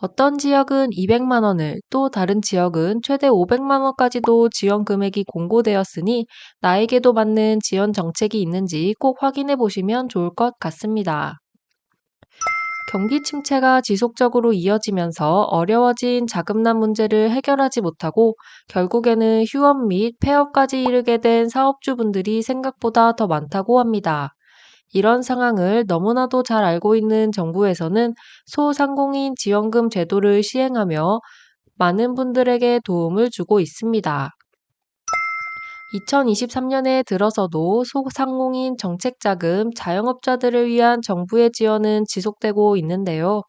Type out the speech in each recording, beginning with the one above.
어떤 지역은 200만 원을, 또 다른 지역은 최대 500만 원까지도 지원 금액이 공고되었으니 나에게도 맞는 지원 정책이 있는지 꼭 확인해 보시면 좋을 것 같습니다. 경기 침체가 지속적으로 이어지면서 어려워진 자금난 문제를 해결하지 못하고 결국에는 휴업 및 폐업까지 이르게 된 사업주분들이 생각보다 더 많다고 합니다. 이런 상황을 너무나도 잘 알고 있는 정부에서는 소상공인 지원금 제도를 시행하며 많은 분들에게 도움을 주고 있습니다. 2023년에 들어서도 소상공인 정책자금 자영업자들을 위한 정부의 지원은 지속되고 있는데요.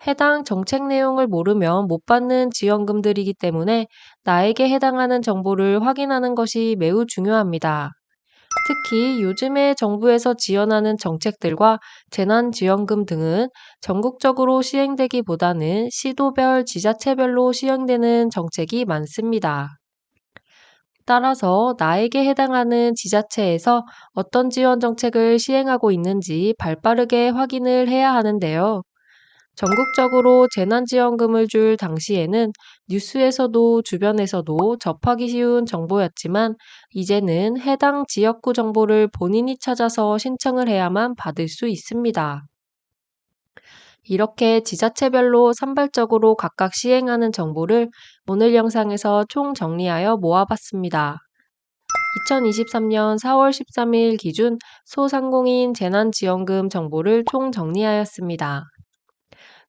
해당 정책 내용을 모르면 못 받는 지원금들이기 때문에 나에게 해당하는 정보를 확인하는 것이 매우 중요합니다. 특히 요즘에 정부에서 지원하는 정책들과 재난지원금 등은 전국적으로 시행되기보다는 시도별, 지자체별로 시행되는 정책이 많습니다. 따라서 나에게 해당하는 지자체에서 어떤 지원 정책을 시행하고 있는지 발빠르게 확인을 해야 하는데요. 전국적으로 재난지원금을 줄 당시에는 뉴스에서도 주변에서도 접하기 쉬운 정보였지만 이제는 해당 지역구 정보를 본인이 찾아서 신청을 해야만 받을 수 있습니다. 이렇게 지자체별로 산발적으로 각각 시행하는 정보를 오늘 영상에서 총 정리하여 모아봤습니다. 2023년 4월 13일 기준 소상공인 재난지원금 정보를 총 정리하였습니다.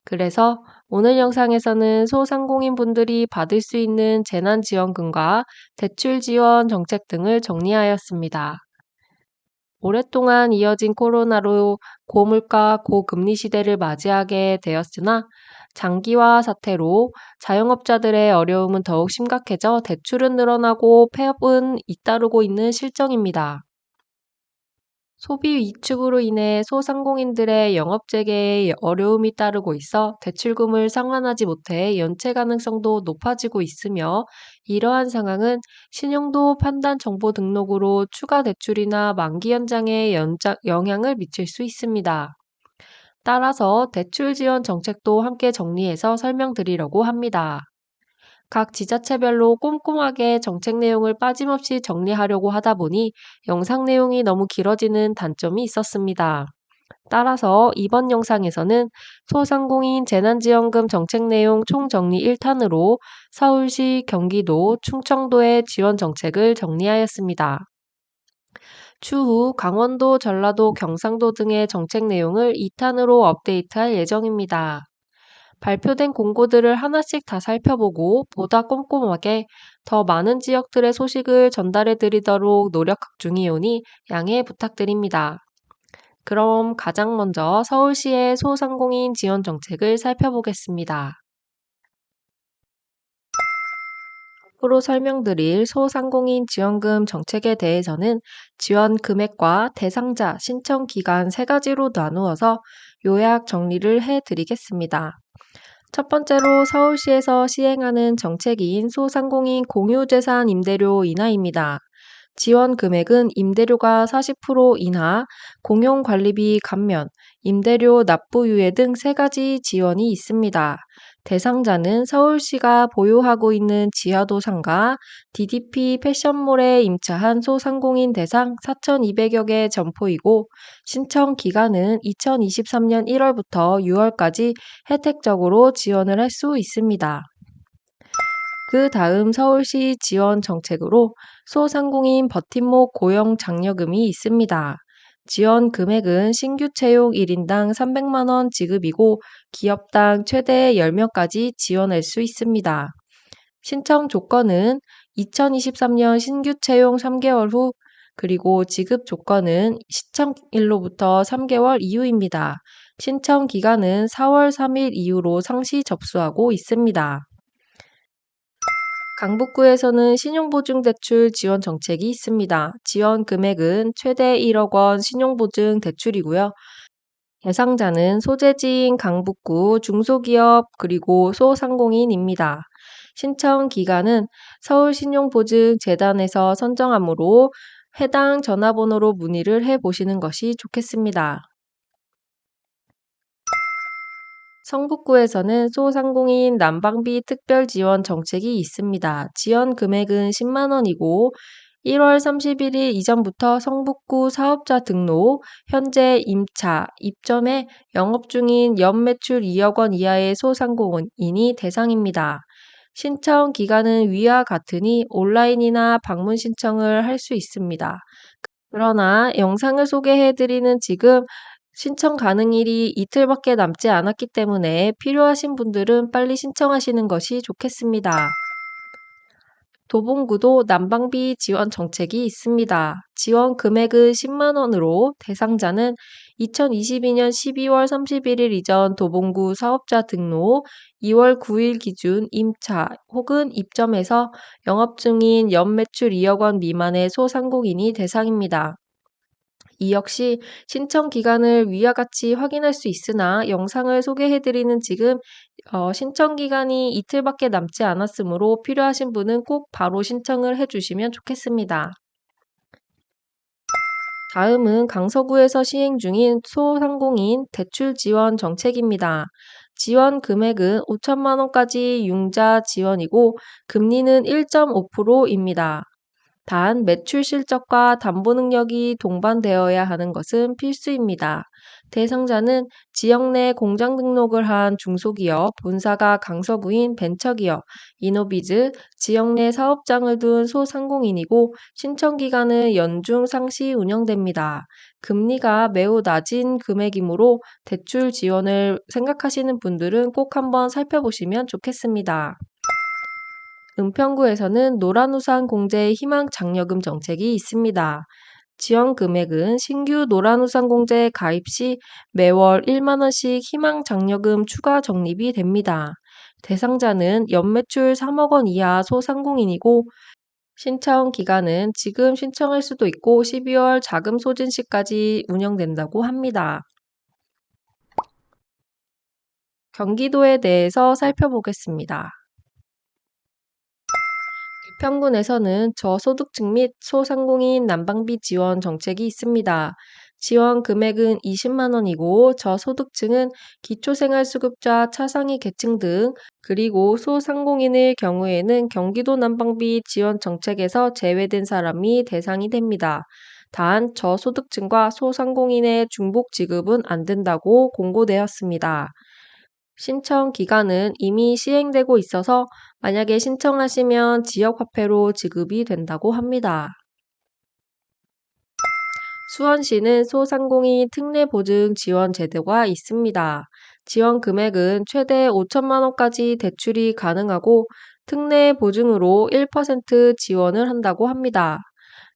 그래서 오늘 영상에서는 소상공인 분들이 받을 수 있는 재난지원금과 대출 지원 정책 등을 정리하였습니다. 오랫동안 이어진 코로나로 고물가, 고금리 시대를 맞이하게 되었으나 장기화 사태로 자영업자들의 어려움은 더욱 심각해져 대출은 늘어나고 폐업은 잇따르고 있는 실정입니다. 소비 위축으로 인해 소상공인들의 영업재개에 어려움이 따르고 있어 대출금을 상환하지 못해 연체 가능성도 높아지고 있으며 이러한 상황은 신용도 판단 정보 등록으로 추가 대출이나 만기 연장에 영향을 미칠 수 있습니다. 따라서 대출 지원 정책도 함께 정리해서 설명드리려고 합니다. 각 지자체별로 꼼꼼하게 정책 내용을 빠짐없이 정리하려고 하다 보니 영상 내용이 너무 길어지는 단점이 있었습니다. 따라서 이번 영상에서는 소상공인 재난지원금 정책 내용 총정리 1탄으로 서울시, 경기도, 충청도의 지원 정책을 정리하였습니다. 추후 강원도, 전라도, 경상도 등의 정책 내용을 2탄으로 업데이트할 예정입니다. 발표된 공고들을 하나씩 다 살펴보고 보다 꼼꼼하게 더 많은 지역들의 소식을 전달해 드리도록 노력 중이오니 양해 부탁드립니다. 그럼 가장 먼저 서울시의 소상공인 지원 정책을 살펴보겠습니다. 앞으로 설명드릴 소상공인 지원금 정책에 대해서는 지원 금액과 대상자, 신청 기간 세 가지로 나누어서 요약 정리를 해 드리겠습니다. 첫 번째로 서울시에서 시행하는 정책인 소상공인 공유재산 임대료 인하입니다. 지원 금액은 임대료가 40% 인하, 공용관리비 감면, 임대료 납부 유예 등 세 가지 지원이 있습니다. 대상자는 서울시가 보유하고 있는 지하도 상가, DDP 패션몰에 임차한 소상공인 대상 4,200여 개 점포이고 신청 기간은 2023년 1월부터 6월까지 혜택적으로 지원을 할 수 있습니다. 그 다음 서울시 지원 정책으로 소상공인 버팀목 고용 장려금이 있습니다. 지원 금액은 신규 채용 1인당 300만 원 지급이고 기업당 최대 10명까지 지원할 수 있습니다. 신청 조건은 2023년 신규 채용 3개월 후 그리고 지급 조건은 시청일로부터 3개월 이후입니다. 신청 기간은 4월 3일 이후로 상시 접수하고 있습니다. 강북구에서는 신용보증대출 지원 정책이 있습니다. 지원 금액은 최대 1억 원 신용보증 대출이고요. 대상자는 소재지인 강북구 중소기업 그리고 소상공인입니다. 신청 기간은 서울신용보증재단에서 선정하므로 해당 전화번호로 문의를 해보시는 것이 좋겠습니다. 성북구에서는 소상공인 난방비 특별 지원 정책이 있습니다. 지원 금액은 10만 원이고 1월 31일 이전부터 성북구 사업자 등록, 현재 임차, 입점에 영업 중인 연매출 2억 원 이하의 소상공인이 대상입니다. 신청 기간은 위와 같으니 온라인이나 방문 신청을 할 수 있습니다. 그러나 영상을 소개해드리는 지금 신청 가능일이 이틀밖에 남지 않았기 때문에 필요하신 분들은 빨리 신청하시는 것이 좋겠습니다. 도봉구도 난방비 지원 정책이 있습니다. 지원 금액은 10만 원으로 대상자는 2022년 12월 31일 이전 도봉구 사업자 등록, 2월 9일 기준 임차 혹은 입점해서 영업 중인 연매출 2억 원 미만의 소상공인이 대상입니다. 이 역시 신청 기간을 위와 같이 확인할 수 있으나 영상을 소개해드리는 지금 신청 기간이 이틀밖에 남지 않았으므로 필요하신 분은 꼭 바로 신청을 해주시면 좋겠습니다. 다음은 강서구에서 시행 중인 소상공인 대출 지원 정책입니다. 지원 금액은 5천만 원까지 융자 지원이고 금리는 1.5%입니다. 단, 매출 실적과 담보 능력이 동반되어야 하는 것은 필수입니다. 대상자는 지역 내 공장 등록을 한 중소기업, 본사가 강서구인 벤처기업, 이노비즈, 지역 내 사업장을 둔 소상공인이고 신청 기간은 연중 상시 운영됩니다. 금리가 매우 낮은 금액이므로 대출 지원을 생각하시는 분들은 꼭 한번 살펴보시면 좋겠습니다. 은평구에서는 노란우산 공제 희망 장려금 정책이 있습니다. 지원 금액은 신규 노란우산 공제 가입 시 매월 1만 원씩 희망 장려금 추가 적립이 됩니다. 대상자는 연매출 3억 원 이하 소상공인이고 신청 기간은 지금 신청할 수도 있고 12월 자금 소진 시까지 운영된다고 합니다. 경기도에 대해서 살펴보겠습니다. 평군에서는 저소득층 및 소상공인 난방비 지원 정책이 있습니다. 지원 금액은 20만 원이고 저소득층은 기초생활수급자 차상위 계층 등 그리고 소상공인의 경우에는 경기도 난방비 지원 정책에서 제외된 사람이 대상이 됩니다. 단 저소득층과 소상공인의 중복 지급은 안 된다고 공고되었습니다. 신청 기간은 이미 시행되고 있어서 만약에 신청하시면 지역화폐로 지급이 된다고 합니다. 수원시는 소상공인 특례보증 지원 제도가 있습니다. 지원 금액은 최대 5천만 원까지 대출이 가능하고 특례보증으로 1% 지원을 한다고 합니다.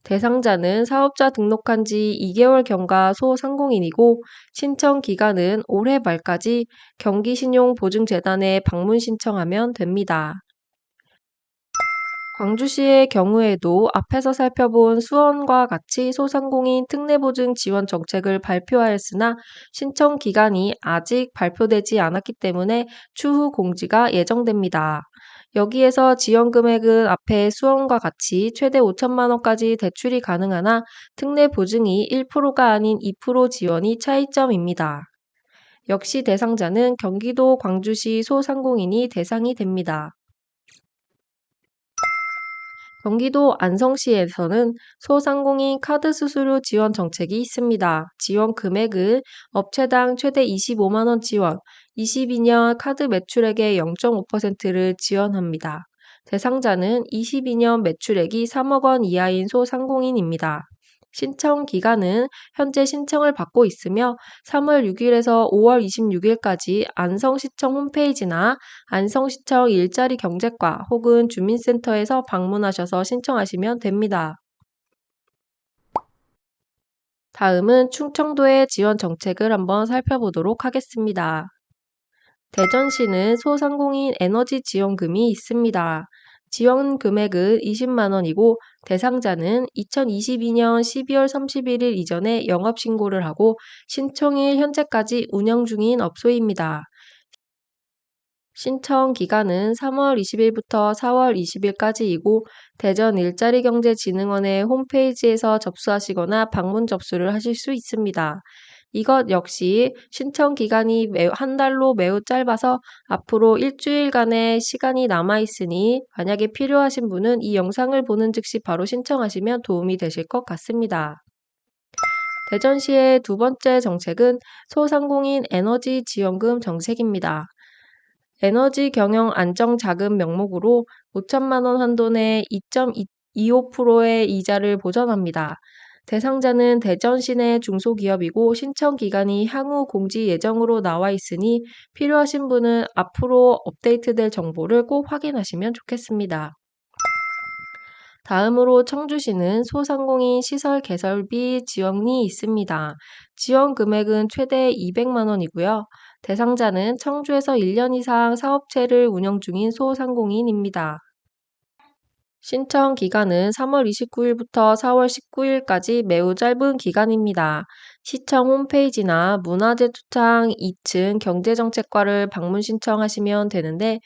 대상자는 사업자 등록한 지 2개월 경과 소상공인이고 신청 기간은 올해 말까지 경기신용보증재단에 방문 신청하면 됩니다. 광주시의 경우에도 앞에서 살펴본 수원과 같이 소상공인 특례보증 지원 정책을 발표하였으나 신청 기간이 아직 발표되지 않았기 때문에 추후 공지가 예정됩니다. 여기에서 지원 금액은 앞에 수원과 같이 최대 5천만 원까지 대출이 가능하나 특례 보증이 1%가 아닌 2% 지원이 차이점입니다. 역시 대상자는 경기도 광주시 소상공인이 대상이 됩니다. 경기도 안성시에서는 소상공인 카드 수수료 지원 정책이 있습니다. 지원 금액은 업체당 최대 25만 원 지원, 22년 카드 매출액의 0.5%를 지원합니다. 대상자는 22년 매출액이 3억 원 이하인 소상공인입니다. 신청 기간은 현재 신청을 받고 있으며 3월 6일에서 5월 26일까지 안성시청 홈페이지나 안성시청 일자리 경제과 혹은 주민센터에서 방문하셔서 신청하시면 됩니다. 다음은 충청도의 지원 정책을 한번 살펴보도록 하겠습니다. 대전시는 소상공인 에너지 지원금이 있습니다. 지원 금액은 20만 원이고 대상자는 2022년 12월 31일 이전에 영업신고를 하고 신청일 현재까지 운영 중인 업소입니다. 신청 기간은 3월 20일부터 4월 20일까지이고 대전 일자리경제진흥원의 홈페이지에서 접수하시거나 방문 접수를 하실 수 있습니다. 이것 역시 신청 기간이 한 달로 매우 짧아서 앞으로 일주일간의 시간이 남아있으니 만약에 필요하신 분은 이 영상을 보는 즉시 바로 신청하시면 도움이 되실 것 같습니다. 대전시의 두 번째 정책은 소상공인 에너지 지원금 정책입니다. 에너지 경영 안정 자금 명목으로 5천만 원 한도 내 2.25%의 이자를 보전합니다. 대상자는 대전 시내 중소기업이고 신청 기간이 향후 공지 예정으로 나와 있으니 필요하신 분은 앞으로 업데이트될 정보를 꼭 확인하시면 좋겠습니다. 다음으로 청주시는 소상공인 시설 개설비 지원이 있습니다. 지원 금액은 최대 200만 원이고요. 대상자는 청주에서 1년 이상 사업체를 운영 중인 소상공인입니다. 신청 기간은 3월 29일부터 4월 19일까지 매우 짧은 기간입니다. 시청 홈페이지나 문화재투창 2층 경제정책과를 방문 신청하시면 되는데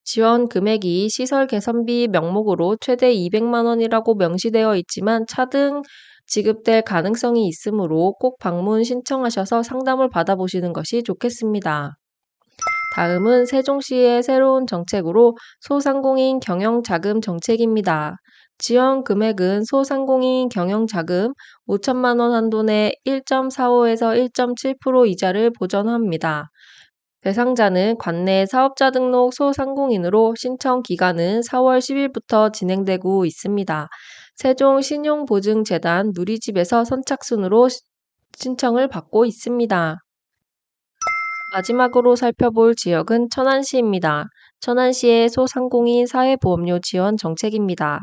지원 금액이 시설 개선비 명목으로 최대 200만 원이라고 명시되어 있지만 차등 지급될 가능성이 있으므로 꼭 방문 신청하셔서 상담을 받아보시는 것이 좋겠습니다. 다음은 세종시의 새로운 정책으로 소상공인 경영자금 정책입니다. 지원 금액은 소상공인 경영자금 5천만 원 한도 내 1.45에서 1.7% 이자를 보전합니다. 대상자는 관내 사업자 등록 소상공인으로 신청 기간은 4월 10일부터 진행되고 있습니다. 세종신용보증재단 누리집에서 선착순으로 신청을 받고 있습니다. 마지막으로 살펴볼 지역은 천안시입니다. 천안시의 소상공인 사회보험료 지원 정책입니다.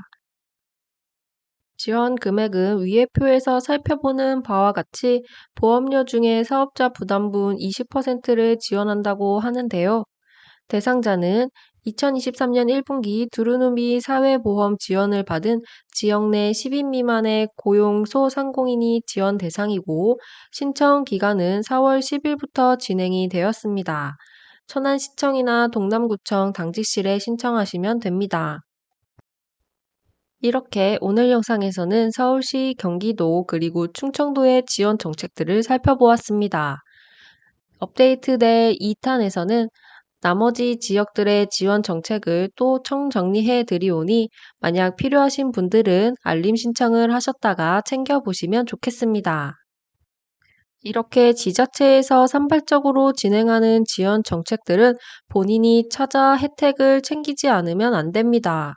지원 금액은 위의 표에서 살펴보는 바와 같이 보험료 중에 사업자 부담분 20%를 지원한다고 하는데요. 대상자는 2023년 1분기 두루누비 사회보험 지원을 받은 지역 내 10인 미만의 고용 소상공인이 지원 대상이고 신청 기간은 4월 10일부터 진행이 되었습니다. 천안시청이나 동남구청 당직실에 신청하시면 됩니다. 이렇게 오늘 영상에서는 서울시, 경기도 그리고 충청도의 지원 정책들을 살펴보았습니다. 업데이트될 2탄에서는 나머지 지역들의 지원 정책을 또 총정리해 드리오니 만약 필요하신 분들은 알림 신청을 하셨다가 챙겨보시면 좋겠습니다. 이렇게 지자체에서 산발적으로 진행하는 지원 정책들은 본인이 찾아 혜택을 챙기지 않으면 안 됩니다.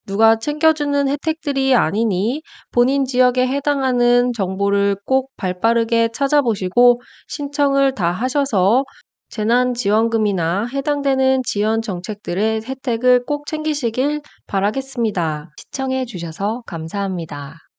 누가 챙겨주는 혜택들이 아니니 본인 지역에 해당하는 정보를 꼭 발빠르게 찾아보시고 신청을 다 하셔서 재난지원금이나 해당되는 지원 정책들의 혜택을 꼭 챙기시길 바라겠습니다. 시청해 주셔서 감사합니다.